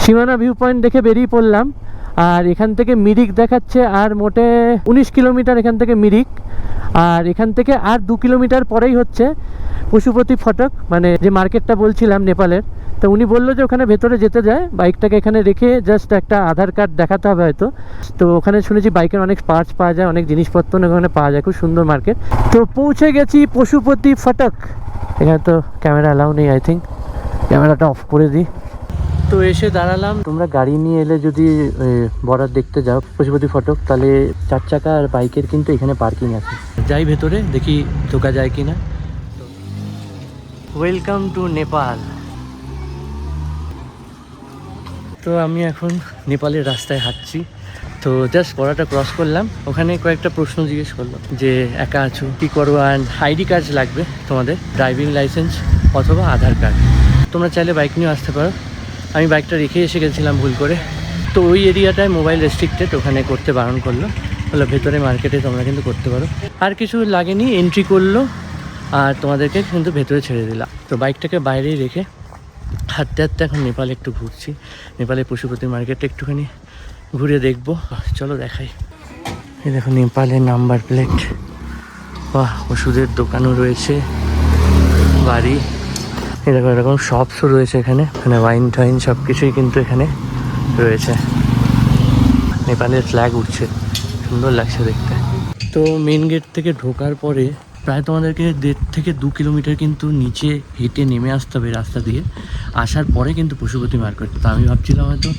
সীমানা view point দেখে বেরিয়ে পড়লাম। আর এখান থেকে মিরিক দেখাচ্ছে আর মোটে 19 কিলোমিটার এখান থেকে মিরিক। আর এখান থেকে আর 2 কিলোমিটার পরেই হচ্ছে পশুপতি ফটক, মানে যে মার্কেটটা বলছিলাম নেপালের। তো উনি বললো যে ওখানে ভেতরে যেতে যায়, বাইকটাকে এখানে রেখে জাস্ট একটা আধার কার্ড দেখাতে হবে হয়তো। তো ওখানে শুনেছি বাইকের অনেক পার্টস পাওয়া যায়, অনেক জিনিসপত্র ওখানে পাওয়া যায়, খুব সুন্দর মার্কেট। তো পৌঁছে গেছি পশুপতি ফটক। এখানে তো ক্যামেরা অ্যালাউ নেই, আই থিঙ্ক ক্যামেরাটা অফ করে দিই। তো এসে দাঁড়ালাম। তোমরা গাড়ি নিয়ে এলে যদি বর্ডার দেখতে যাও পশুপতি ফটক, তাহলে 4 চাকা আর বাইকের কিন্তু এখানে পার্কিং আছে। যাই ভেতরে দেখি ঢোকা যায় কিনা। Welcome to Nepal. তো আমি এখন নেপালের রাস্তায় হাঁটছি। তো জাস্ট বর্ডারটা ক্রস করলাম, ওখানে কয়েকটা প্রশ্ন জিজ্ঞেস করলো যে একা আছো, কী করো, অ্যান্ড আইডি কার্ড লাগবে তোমাদের, ড্রাইভিং লাইসেন্স অথবা আধার কার্ড। তোমরা চাইলে বাইক নিয়েও আসতে পারো। আমি বাইকটা রেখে এসে গেছিলাম ভুল করে। তো ওই এরিয়াটায় মোবাইল রেস্ট্রিক্টেড, ওখানে করতে বারণ করলো, বললো ভেতরে মার্কেটে তোমরা কিন্তু করতে পারো। আর কিছু লাগেনি, এন্ট্রি করলো আর তোমাদেরকে কিন্তু ভেতরে ছেড়ে দিলাম। তো বাইকটাকে বাইরেই রেখে হাঁটতে হাঁটতে এখন নেপালে একটু ঘুরছি। নেপালের পশুপতি মার্কেটটা একটুখানি ঘুরে দেখবো। চলো দেখাই। এই দেখো নেপালের নাম্বার প্লেট। বাহ, ওষুধের দোকানও রয়েছে, বাড়ি, এরকম এরকম শপসও রয়েছে এখানে। মানে ওয়াইন টাইন সব কিছুই কিন্তু এখানে রয়েছে। নেপালের ফ্ল্যাগ উঠছে, সুন্দর লাগছে দেখতে। তো মেন গেট থেকে ঢোকার পরে প্রায় তোমাদেরকে 1.5 থেকে 2 কিলোমিটার কিন্তু নিচে হেঁটে নেমে আসতে হবে রাস্তা দিয়ে। আসার পরে কিন্তু পশুপতি মার্কেট। তো আমি ভাবছিলাম হয়তো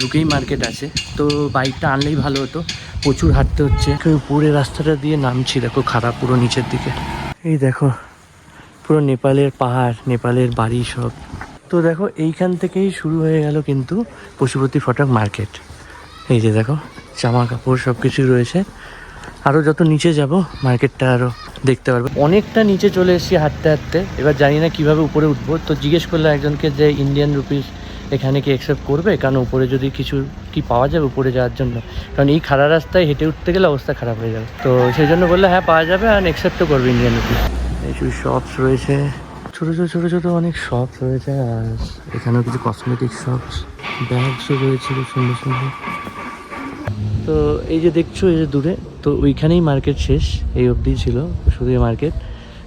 ঢুকেই মার্কেট আছে, তো বাইকটা আনলেই ভালো হতো। প্রচুর হাঁটতে হচ্ছে। পুরো রাস্তাটা দিয়ে নামছি, দেখো খারাপ পুরো নিচের দিকে। এই দেখো পুরো নেপালের পাহাড়, নেপালের বাড়ি সব। তো দেখো এইখান থেকেই শুরু হয়ে গেল কিন্তু পশুপতি ফটক মার্কেট। এই যে দেখো জামা কাপড় সব কিছুই রয়েছে। আরও যত নিচে যাব মার্কেটটা আরও দেখতে পারবো। অনেকটা নিচে চলে এসেছি হাঁটতে হাঁটতে। এবার জানি না কীভাবে উপরে উঠবো। তো জিজ্ঞেস করলাম একজনকে যে ইন্ডিয়ান রুপিস এখানে কি অ্যাকসেপ্ট করবে, কারণ উপরে যদি কিছু কি পাওয়া যাবে উপরে যাওয়ার জন্য, কারণ এই খারাপ রাস্তায় হেঁটে উঠতে গেলে অবস্থা খারাপ হয়ে যাবে। তো সেই জন্য বললো হ্যাঁ পাওয়া যাবে আর অ্যাকসেপ্টও করবে ইন্ডিয়ান রুপিস। এইসব শপস রয়েছে, ছোটো ছোটো ছোটো ছোটো অনেক শপস রয়েছে। আর এখানেও কিছু কসমেটিক শপস, ব্যাগসও রয়েছে খুব সুন্দর সুন্দর। তো এই যে দেখছো এই যে দূরে, তো ওইখানেই মার্কেট শেষ, এই অবধি ছিল শুধু মার্কেট।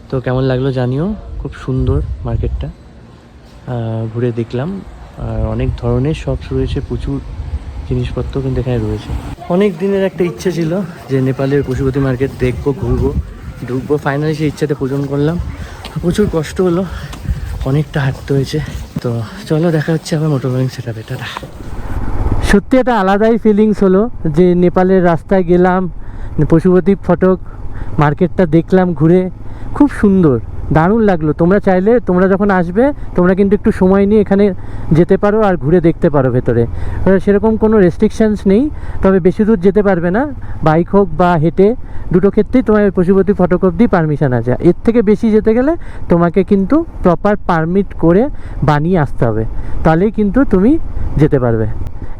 তো কেমন লাগলো জানিও, খুব সুন্দর মার্কেটটা, ঘুরে দেখলাম। আর অনেক ধরনের শপস রয়েছে, প্রচুর জিনিসপত্র কিন্তু এখানে রয়েছে। অনেক দিনের একটা ইচ্ছে ছিল যে নেপালের পশুপতি মার্কেট দেখবো, ঘুরবো, ঢুকবো। ফাইনালি সেই ইচ্ছাটা পূরণ করলাম। প্রচুর কষ্ট হলো, অনেকটা হাঁটতে হয়েছে। তো চলো দেখা হচ্ছে আবার মোটর ব্লগিং সেটআপে। টাটা। সত্যি একটা আলাদাই ফিলিংস হলো যে নেপালের রাস্তায় গেলাম, পশুপতি ফটক মার্কেটটা দেখলাম ঘুরে, খুব সুন্দর, দারুণ লাগলো। তোমরা চাইলে তোমরা যখন আসবে তোমরা কিন্তু একটু সময় নিয়ে এখানে যেতে পারো আর ঘুরে দেখতে পারো ভেতরে। সেরকম কোনো রেস্ট্রিকশানস নেই, তবে বেশি দূর যেতে পারবে না, বাইক হোক বা হেঁটে, দুটো ক্ষেত্রেই তোমার পশুপতি ফটক অবধি পারমিশন আছে। এর থেকে বেশি যেতে গেলে তোমাকে কিন্তু প্রপার পারমিট করে বানিয়ে আসতে হবে, তাহলেই কিন্তু তুমি যেতে পারবে।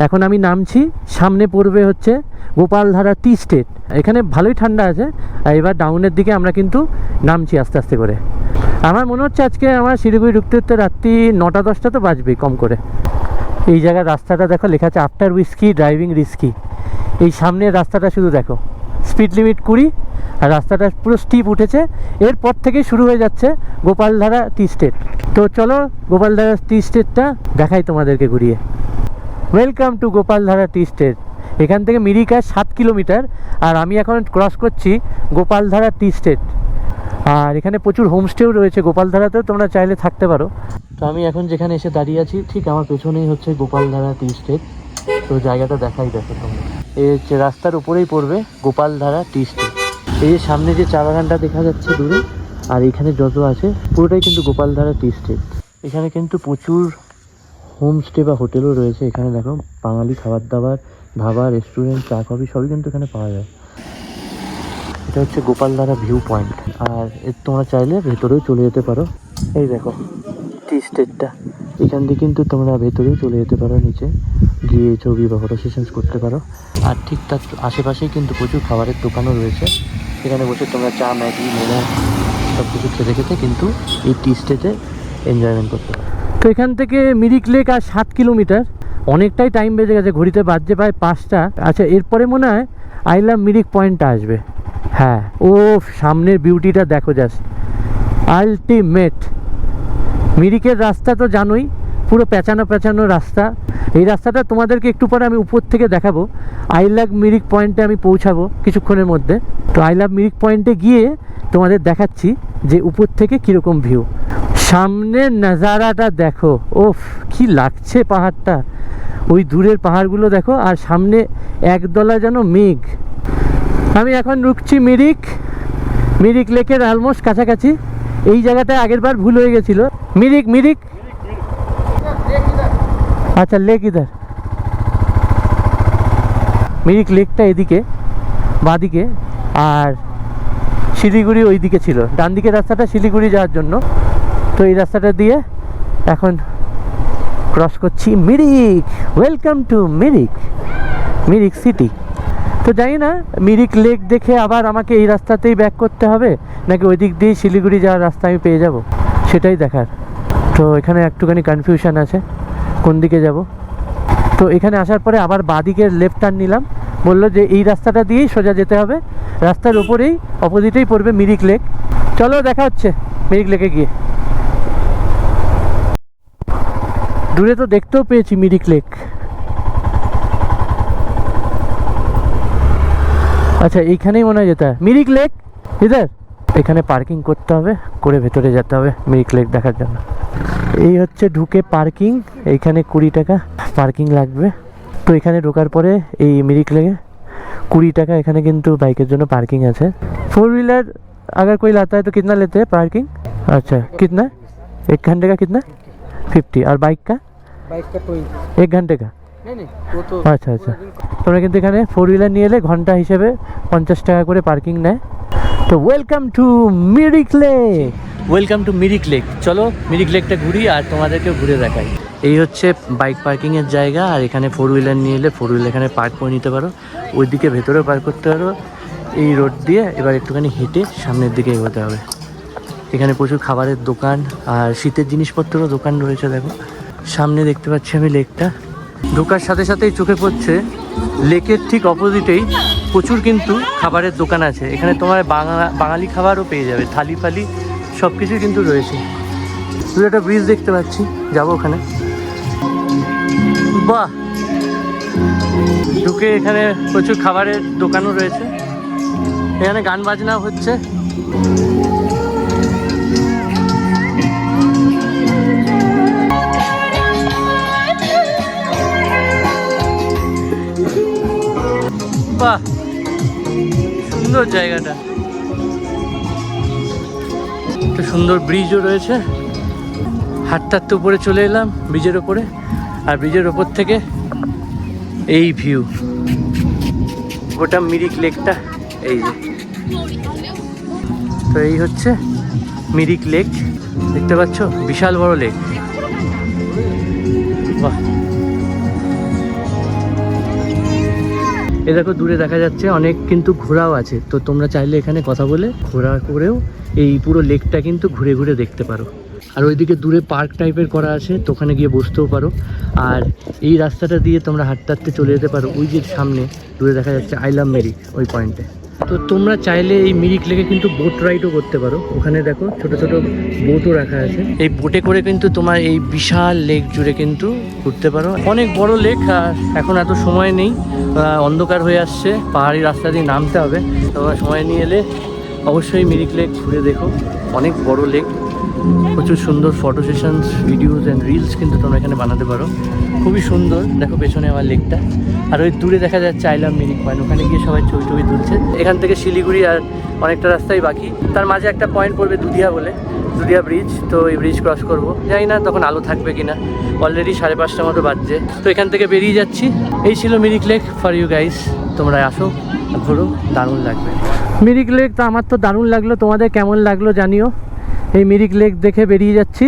এখন আমি নামছি, সামনে পড়বে হচ্ছে গোপালধারা টি স্টেট। এখানে ভালোই ঠান্ডা আছে। আর এবার ডাউনের দিকে আমরা কিন্তু নামছি আস্তে আস্তে করে। আমার মনে হচ্ছে আজকে আমার শিলিগুড়ি ঢুকতে ঢুকতে রাত্রি 9টা-10টা তো বাজবেই কম করে। এই জায়গার রাস্তাটা দেখো, লেখা আছে আফটার উইস্কি ড্রাইভিং রিস্কি। এই সামনের রাস্তাটা শুধু দেখো, স্পিড লিমিট 20, আর রাস্তাটা পুরো স্টিপ উঠেছে। এরপর থেকেই শুরু হয়ে যাচ্ছে গোপালধারা টি স্টেট। তো চলো গোপালধারা টি স্টেটটা দেখাই তোমাদেরকে ঘুরিয়ে। Welcome to Gopaldhara T state. এখান থেকে মিরিকা 7 কিলোমিটার, আর আমি এখন ক্রস করছি গোপালধারা টি স্টেট। আর এখানে প্রচুর হোমস্টেও রয়েছে গোপালধারাতেও, তোমরা চাইলে থাকতে পারো। তো আমি এখন যেখানে এসে দাঁড়িয়ে আছি ঠিক আমার পেছনেই হচ্ছে গোপালধারা টি স্টেট। তো জায়গাটা দেখাই, দেখো তোমরা, এই হচ্ছে রাস্তার উপরেই পড়বে গোপালধারা টি স্টেট। এই যে সামনে যে চা বাগানটা দেখা যাচ্ছে দূরে, আর এখানে যত আছে পুরোটাই কিন্তু গোপালধারা টি স্টেট। এখানে কিন্তু প্রচুর হোমস্টে বা হোটেলও রয়েছে। এখানে দেখো বাঙালি খাবার দাবার, ধাবা, রেস্টুরেন্ট, চা কফি সবই কিন্তু এখানে পাওয়া যায়। এটা হচ্ছে গোপালধারা ভিউ পয়েন্ট। আর তোমরা চাইলে ভেতরেও চলে যেতে পারো। এই দেখো টি স্টেটটা, এখান দিয়ে কিন্তু তোমরা ভেতরেও চলে যেতে পারো, নিচে গিয়ে ছবি বা ফটো সেশনস করতে পারো। আর ঠিক তার আশেপাশেই কিন্তু প্রচুর খাবারের দোকানও রয়েছে, সেখানে বসে তোমরা চা, ম্যাগি, মোমো সব কিছু খেতে খেতে কিন্তু এই টি স্টেটে এনজয়মেন্ট করতে পারো। তো এখান থেকে মিরিক লেক আর 7 কিলোমিটার, অনেকটাই টাইম বেজে গেছে, ঘড়িতে বাজছে প্রায় 5টা। আচ্ছা, এরপরে মনে হয় আই লাভ মিরিক পয়েন্টটা আসবে। হ্যাঁ, ও সামনের বিউটিটা দেখো, জাস্ট আলটিমেট। মিরিকের রাস্তা তো জানোই, পুরো পেঁচানো পেঁচানো রাস্তা। এই রাস্তাটা তোমাদেরকে একটু পরে আমি উপর থেকে দেখাবো। আই লাভ মিরিক পয়েন্টে আমি পৌঁছাবো কিছুক্ষণের মধ্যে। তো আই লাভ মিরিক পয়েন্টে গিয়ে তোমাদের দেখাচ্ছি যে উপর থেকে কীরকম ভিউ। সামনের নাজারাটা দেখো, ওফ কি লাগছে পাহাড়টা। ওই দূরের পাহাড়গুলো দেখো, আর সামনে একদলা যেন মেঘ। আমি এখন রুকছি মিরিক লেকের অলমোস্ট কাছাকাছি। এই জায়গাটায় আগের বার ভুল হয়ে গেছিল। মিরিক আচ্ছা, লেক ইধার। মিরিক লেকটা এদিকে বাঁদিকে, আর শিলিগুড়ি ওই দিকে ছিল। ডান দিকের রাস্তাটা শিলিগুড়ি যাওয়ার জন্য। তো এই রাস্তাটা দিয়ে এখন ক্রস করছি Mirik. Welcome to Mirik city. তো জানি না মিরিক লেক দেখে আবার আমাকে এই রাস্তাতেই ব্যাক করতে হবে নাকি ওই দিক দিয়ে শিলিগুড়ি যাওয়ার রাস্তা আমি পেয়ে যাব, সেটাই দেখার। তো এখানে একটুখানি কনফিউশন আছে কোন দিকে যাব। তো এখানে আসার পরে আবার বাঁদিকের লেফট টার্ন নিলাম, বললো যে এই রাস্তাটা দিয়েই সোজা যেতে হবে। রাস্তার ওপরেই অপোজিটেই পড়বে মিরিক লেক। চলো দেখা হচ্ছে মিরিক লেকে গিয়ে। দূরে তো দেখতেও পেয়েছি মিরিক লেক। আচ্ছা, এইখানেই মনে হয় যেতে হয় মিরিক লেক ইধার। এখানে পার্কিং করতে হবে, করে ভেতরে যেতে হবে মিরিক লেক দেখার জন্য। এই হচ্ছে ঢুকে পার্কিং। এইখানে 20 টাকা পার্কিং লাগবে। তো এখানে ঢোকার পরে এই মিরিক লেকে 20 টাকা এখানে কিন্তু বাইকের জন্য পার্কিং আছে। 4 व्हीलर अगर कोई लाता है तो कितना लेते हैं पार्किंग? अच्छा, कितना? 1 घंटे का कितना? 50। और बाइक का 20। 1 घंटे का? नहीं, वो तो আচ্ছা। তোমরা কিন্তু এখানে 4 व्हीलर নিয়ে এলে ঘন্টা হিসেবে 50 টাকা করে পার্কিং নেয়। তো ওয়েলকাম টু মিরিক লেক। চলো মিরিক লেকটা ঘুরি আর তোমাদেরকে ঘুরে দেখাই। এই হচ্ছে বাইক পার্কিংয়ের জায়গা। আর এখানে 4 व्हीलर নিয়ে এলে 4 व्हीलर এখানে পার্ক করে নিতে পারো। ওইদিকে ভেতরেও পার্ক করতে পারো। এই রোড দিয়ে এবার একটুখানি হেঁটে সামনের দিকে এগোতে হবে। এখানে প্রচুর খাবারের দোকান আর শীতের জিনিসপত্রেরও দোকান রয়েছে। দেখো সামনে দেখতে পাচ্ছি আমি লেকটা। ঢোকার সাথে সাথেই চোখে পড়ছে লেকের ঠিক অপোজিটেই প্রচুর কিন্তু খাবারের দোকান আছে। এখানে তোমার বাঙালি খাবারও পেয়ে যাবে, থালি ফালি সব কিছুই কিন্তু রয়েছে। শুধু একটা ব্রিজ দেখতে পাচ্ছি, যাবো ওখানে। বাহ, ঢুকে এখানে প্রচুর খাবারের দোকানও রয়েছে। এখানে গান বাজনাও হচ্ছে। বাহ, সুন্দর জায়গাটা। একটা সুন্দর ব্রিজও রয়েছে। হাঁটতে উপরে চলে এলাম ব্রিজের ওপরে। আর ব্রিজের ওপর থেকে এই ভিউ, গোটা মিরিক লেকটা এই যে। তো এই হচ্ছে মিরিক লেক, দেখতে পাচ্ছ বিশাল বড় লেক। বাহ, এ দেখো দূরে দেখা যাচ্ছে অনেক কিন্তু ঘোড়াও আছে। তো তোমরা চাইলে এখানে কথা বলে ঘোড়া করেও এই পুরো লেকটা কিন্তু ঘুরে ঘুরে দেখতে পারো। আর ওইদিকে দূরে পার্ক টাইপের করা আছে, তো ওখানে গিয়ে বসতেও পারো। আর এই রাস্তাটা দিয়ে তোমরা হাঁটতে চলে যেতে পারো। ওই যে সামনে দূরে দেখা যাচ্ছে আই লাভ মিরিক, ওই পয়েন্টে। তো তোমরা চাইলে এই মিরিক লেকে কিন্তু বোট রাইডও করতে পারো। ওখানে দেখো ছোট ছোট বোটও রাখা আছে। এই বোটে করে কিন্তু তোমার এই বিশাল লেক জুড়ে কিন্তু ঘুরতে পারো। অনেক বড় লেক। আর এখন এত সময় নেই, অন্ধকার হয়ে আসছে, পাহাড়ি রাস্তা দিয়ে নামতে হবে। তোমরা সময় নিয়ে এলে অবশ্যই মিরিক লেক ঘুরে দেখো। অনেক বড় লেক, প্রচুর সুন্দর photo sessions, videos and reels কিন্তু তোমরা এখানে বানাতে পারো। খুবই সুন্দর। দেখো পেছনে আমার লেকটা। আর ওই দূরে দেখা যাচ্ছে আই লাভ মিরিক পয়েন্ট, ওখানে গিয়ে সবাই ছবি তুলছে। এখান থেকে শিলিগুড়ি আর অনেকটা রাস্তাই বাকি। তার মাঝে একটা পয়েন্ট পড়বে দুধিয়া বলে, দুধিয়া ব্রিজ। তো এই ব্রিজ ক্রস করবো, জানি না তখন আলো থাকবে কিনা। অলরেডি 5:30 মতো বাজছে। তো এখান থেকে বেরিয়ে যাচ্ছি। এই ছিল Mirik lake for you guys. তোমরা আসো, ঘোরো, দারুণ লাগবে মিরিক লেক। তো আমার তো দারুণ লাগলো, তোমাদের কেমন লাগলো জানিও। এই মিরিক লেক দেখে বেরিয়ে যাচ্ছি।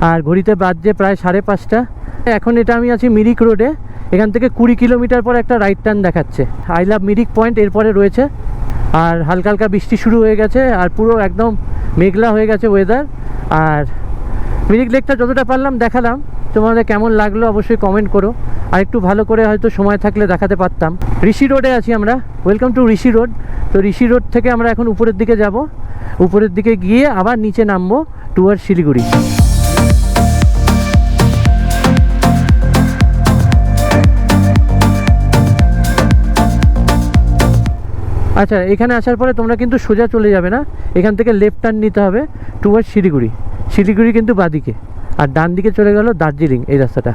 আর ঘড়িতে বাজছে প্রায় 5:30। এখন এটা আমি আছি মিরিক রোডে। এখান থেকে 20 কিলোমিটার পর একটা রাইট টার্ন দেখাচ্ছে। আই লাভ মিরিক পয়েন্ট এরপরে রয়েছে। আর হালকা হালকা বৃষ্টি শুরু হয়ে গেছে, আর পুরো একদম মেঘলা হয়ে গেছে ওয়েদার। আর মিরিক লেকটা যতটা পারলাম দেখালাম। তোমাদের কেমন লাগলো অবশ্যই কমেন্ট করো। আর একটু ভালো করে হয়তো সময় থাকলে দেখাতে পারতাম। ঋষি রোডে আছি আমরা, ওয়েলকাম টু ঋষি রোড। তো ঋষি রোড থেকে আমরা এখন উপরের দিকে যাব, উপরের দিকে গিয়ে আবার নিচে নামবো টুয়ার্ডস শিলিগুড়ি। আচ্ছা, এখানে আসার পরে তোমরা কিন্তু সোজা চলে যাবে না, এখান থেকে লেফট টার্ন নিতে হবে টুয়ার্ডস শিলিগুড়ি। শিলিগুড়ি কিন্তু বাদিকে, আর ডান দিকে চলে গেল দার্জিলিং। এই রাস্তাটা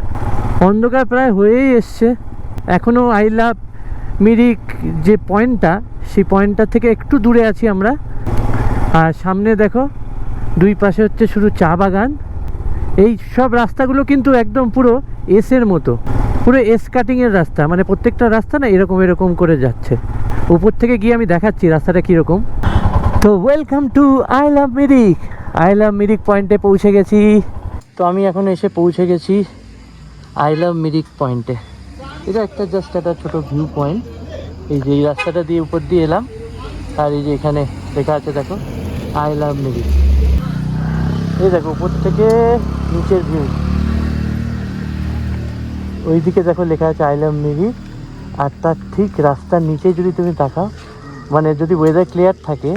অন্ধকার প্রায় হয়েই এসছে। এখনও আই লাভ মিরিক যে পয়েন্টটা, সেই পয়েন্টটা থেকে একটু দূরে আছি আমরা। আর সামনে দেখো দুই পাশে হচ্ছে শুধু চা বাগান। এই সব রাস্তাগুলো কিন্তু একদম পুরো এসের মতো, পুরো এস কাটিংয়ের রাস্তা, মানে প্রত্যেকটা রাস্তা না এরকম এরকম করে যাচ্ছে। উপর থেকে গিয়ে আমি দেখাচ্ছি রাস্তাটা কীরকম। তো welcome to I love Mirik. I love Mirik পয়েন্টে পৌঁছে গেছি। তো আমি এখন এসে পৌঁছে গেছি আই লাভ মিরিক পয়েন্টে। এটা একটা জাস্ট একটা ছোটো ভিউ পয়েন্ট। এই যে এই রাস্তাটা দিয়ে উপর দিয়ে এলাম, আর এই যে এখানে লেখা আছে দেখো আই লাভ মিরিক। এই দেখো উপর থেকে নিচের ভিউ, ওইদিকে দেখো লেখা আছে আই লাভ মিরিক। আর তার ঠিক রাস্তার নিচে যদি তুমি তাকাও, মানে যদি ওয়েদার ক্লিয়ার থাকে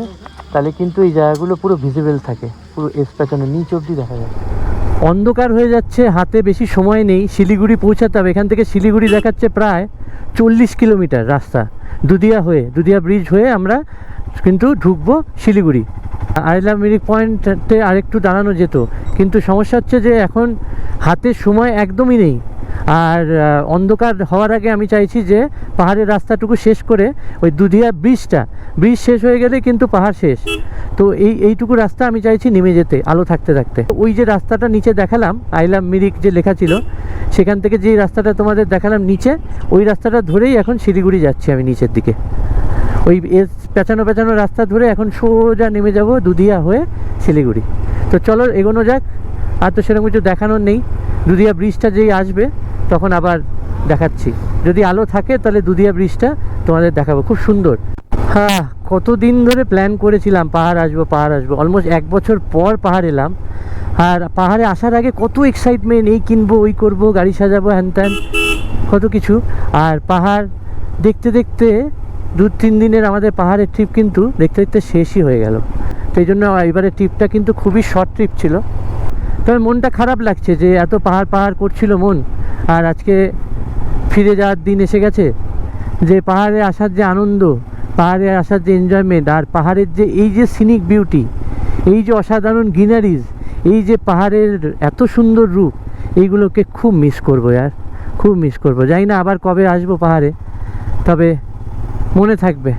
তাহলে কিন্তু এই জায়গাগুলো পুরো ভিজিবল থাকে, পুরো এস পেছনে নিচ অবধি দেখা যায়। অন্ধকার হয়ে যাচ্ছে, হাতে বেশি সময় নেই, শিলিগুড়ি পৌঁছাতে হবে। এখান থেকে শিলিগুড়ি দেখাচ্ছে প্রায় 40 কিলোমিটার রাস্তা, দুদিয়া হয়ে, দুদিয়া ব্রিজ হয়ে আমরা কিন্তু ঢুকবো শিলিগুড়ি। আই লাভ মিরিক পয়েন্টে আরেকটু দাঁড়ানো যেত, কিন্তু সমস্যা হচ্ছে যে এখন হাতে সময় একদমই নেই। আর অন্ধকার হওয়ার আগে আমি চাইছি যে পাহাড়ের রাস্তাটুকু শেষ করে ওই দুধিয়া ব্রিজ শেষ হয়ে গেলে কিন্তু পাহাড় শেষ। তো এইটুকু রাস্তা আমি চাইছি নেমে যেতে আলো থাকতে থাকতে। ওই যে রাস্তাটা নিচে দেখালাম আই লাভ মিরিক যে লেখা ছিল, সেখান থেকে যেই রাস্তাটা তোমাদের দেখালাম নিচে, ওই রাস্তাটা ধরেই এখন শিলিগুড়ি যাচ্ছি আমি নিচের দিকে। ওই পেঁচানো পেঁচানো রাস্তা ধরে এখন সোজা নেমে যাব দুধিয়া হয়ে শিলিগুড়ি। তো চলো এগোনো যাক। আর তো সেরকম কিছু দেখানোর নেই, দুধিয়া ব্রিজটা যেই আসবে তখন আবার দেখাচ্ছি। যদি আলো থাকে তাহলে দুধিয়া ব্রিজটা তোমাদের দেখাবো, খুব সুন্দর। হ্যাঁ, কতদিন ধরে প্ল্যান করেছিলাম পাহাড় আসবো, অলমোস্ট 1 বছর পর পাহাড় এলাম। আর পাহাড়ে আসার আগে কত এক্সাইটমেন্ট, এই কিনবো, ওই করবো, গাড়ি সাজাবো, হ্যান ত্যান কত কিছু। আর পাহাড় দেখতে দেখতে 2-3 দিনের আমাদের পাহাড়ের ট্রিপ কিন্তু দেখতে দেখতে শেষই হয়ে গেল। সেই জন্য এবারে ট্রিপটা কিন্তু খুবই শর্ট ট্রিপ ছিল। তবে মনটা খারাপ লাগছে যে এত পাহাড় করছিল মন, আর আজকে ফিরে যাওয়ার দিন এসে গেছে। যে পাহাড়ে আসার যে আনন্দ, পাহাড়ে আসার যে এনজয়মেন্ট, আর পাহাড়ের যে এই যে সিনিক বিউটি, এই যে অসাধারণ গ্রিনারিজ, এই যে পাহাড়ের এত সুন্দর রূপ, এইগুলোকে খুব মিস করবো यार, খুব মিস করবো। জানি না আবার কবে আসবো পাহাড়ে, তবে মনে থাকবে।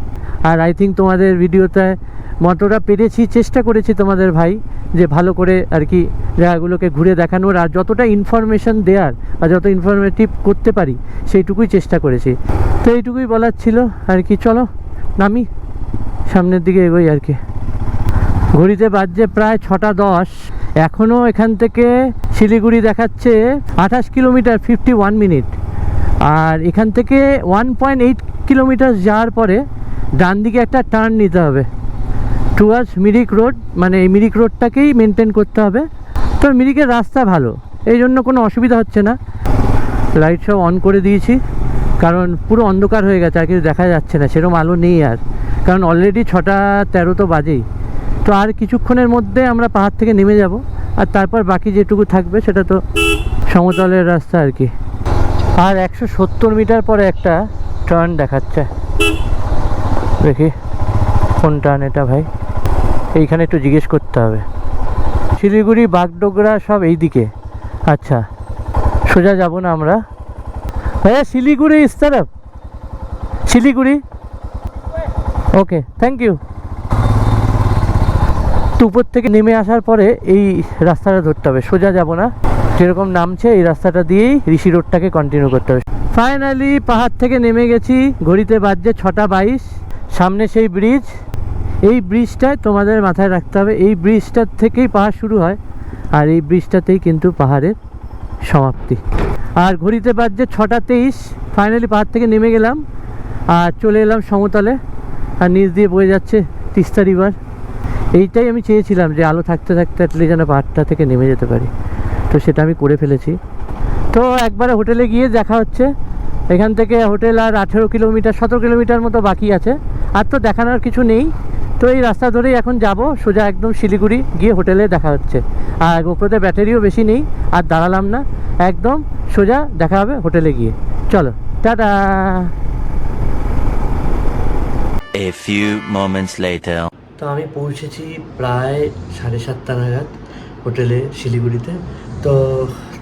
আর আই থিঙ্ক তোমাদের ভিডিওতে মতটা পেরেছি, চেষ্টা করেছি তোমাদের ভাই যে ভালো করে আর কি জায়গাগুলোকে ঘুরে দেখানোর, আর যতটা ইনফরমেশন দেওয়ার বা যত ইনফরমেটিভ করতে পারি সেইটুকুই চেষ্টা করেছি। তো এইটুকুই বলার ছিল আর কি। চলো নামি, সামনের দিকে এগোই আর কি। ঘড়িতে বাজছে প্রায় 6:10। এখনও এখান থেকে শিলিগুড়ি দেখাচ্ছে 28 কিলোমিটার 51 মিনিট। আর এখান থেকে 1.8 কিলোমিটার যাওয়ার পরে ডান দিকে একটা টার্ন নিতে হবে টুয়ার্ডস মিরিক রোড, মানে এই মিরিক রোডটাকেই মেনটেন করতে হবে। তো মিরিকের রাস্তা ভালো, এই জন্য কোনো অসুবিধা হচ্ছে না। লাইট সব অন করে দিয়েছি, কারণ পুরো অন্ধকার হয়ে গেছে, আর কিছু দেখা যাচ্ছে না, সেরকম আলো নেই আর, কারণ অলরেডি 6:13 তো বাজেই। তো আর কিছুক্ষণের মধ্যে আমরা পাহাড় থেকে নেমে যাব, আর তারপর বাকি যেটুকু থাকবে সেটা তো সমতলের রাস্তা আর কি। আর 170 মিটার পরে একটা টার্ন দেখাচ্ছে, দেখি কোন টার্ন এটা ভাই, এইখানে একটু জিজ্ঞেস করতে হবে। শিলিগুড়ি, বাগডোগরা সব এই দিকে। আচ্ছা, সোজা যাব না আমরা ভাইয়া, শিলিগুড়ি ইস তরফ, শিলিগুড়ি। ওকে, থ্যাংক ইউ। তো উপর থেকে নেমে আসার পরে এই রাস্তাটা ধরতে হবে, সোজা যাব না, যেরকম নামছে এই রাস্তাটা দিয়েই ঋষি রোডটাকে কন্টিনিউ করতে হবে। ফাইনালি পাহাড় থেকে নেমে গেছি, ঘড়িতে বাজছে 6:22। সামনে সেই ব্রিজ, এই ব্রিজটায় তোমাদের মাথায় রাখতে হবে, এই ব্রিজটার থেকেই পাহাড় শুরু হয়, আর এই ব্রিজটাতেই কিন্তু পাহাড়ের সমাপ্তি। আর ঘড়িতে বাজছে 6:23। ফাইনালি পাহাড় থেকে নেমে গেলাম আর চলে এলাম সমতলে, আর নিচ দিয়ে বয়ে যাচ্ছে তিস্তা রিভার। এইটাই আমি চেয়েছিলাম যে আলো থাকতে থাকতে অ্যাটলিস্ট যেন পাহাড়টা থেকে নেমে যেতে পারি, তো সেটা আমি করে ফেলেছি। তো একবারে হোটেলে গিয়ে দেখা হচ্ছে। এখান থেকে হোটেল আর 18 কিলোমিটার 17 কিলোমিটার মতো বাকি আছে, আর তো দেখানোর কিছু নেই। তো এই রাস্তা ধরেই এখন যাব সোজা একদম শিলিগুড়ি, গিয়ে হোটেলে দেখা হচ্ছে। আর গোপ্রোতে ব্যাটারিও বেশি নেই, আর দাঁড়ালাম না, একদম সোজা দেখা হবে হোটেলে গিয়ে। চলো tata. A few moments later. তো আমি পৌঁছেছি প্রায় 7:30 নাগাদ হোটেলে শিলিগুড়িতে। তো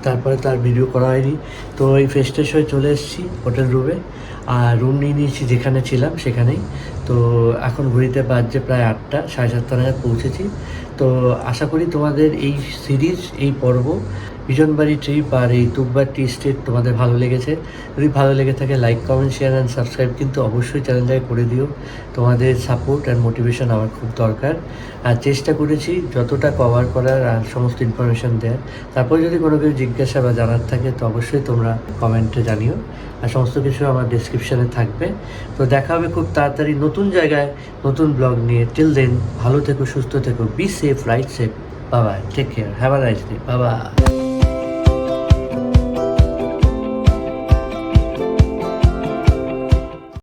তারপরে তার ভিডিও করা হয়নি। তো এই ফ্রেশ ট্রেশ হয়ে চলে এসেছি হোটেল রুমে, আর রুম নিয়ে নিয়েছি যেখানে ছিলাম সেখানেই। তো এখন ঘড়িতে বাজছে প্রায় 8টা, 7:30 নাগাদ পৌঁছেছি। তো আশা করি তোমাদের এই সিরিজ, এই পর্ব বিজনবাড়ি ট্রিপ আর এই তুকবার টি স্টেট তোমাদের ভালো লেগেছে। যদি ভালো লেগে থাকে like, comment, share and subscribe কিন্তু অবশ্যই চ্যানেলটাকে করে দিও। তোমাদের সাপোর্ট অ্যান্ড মোটিভেশন আমার খুব দরকার। আর চেষ্টা করেছি যতটা কভার করার আর সমস্ত ইনফরমেশান দেওয়ার। তারপর যদি কোনো কিছু জিজ্ঞাসা বা জানার থাকে তো অবশ্যই তোমরা কমেন্টে জানিও, আর সমস্ত কিছু আমার ডেসক্রিপশানে থাকবে। তো দেখা হবে খুব তাড়াতাড়ি নতুন জায়গায় নতুন ব্লগ নিয়ে। টিল দেন ভালো থেকো, সুস্থ থেকো, বি সেফ, রাইট সেফ, বাবা, take care, have a nice day, বাবা।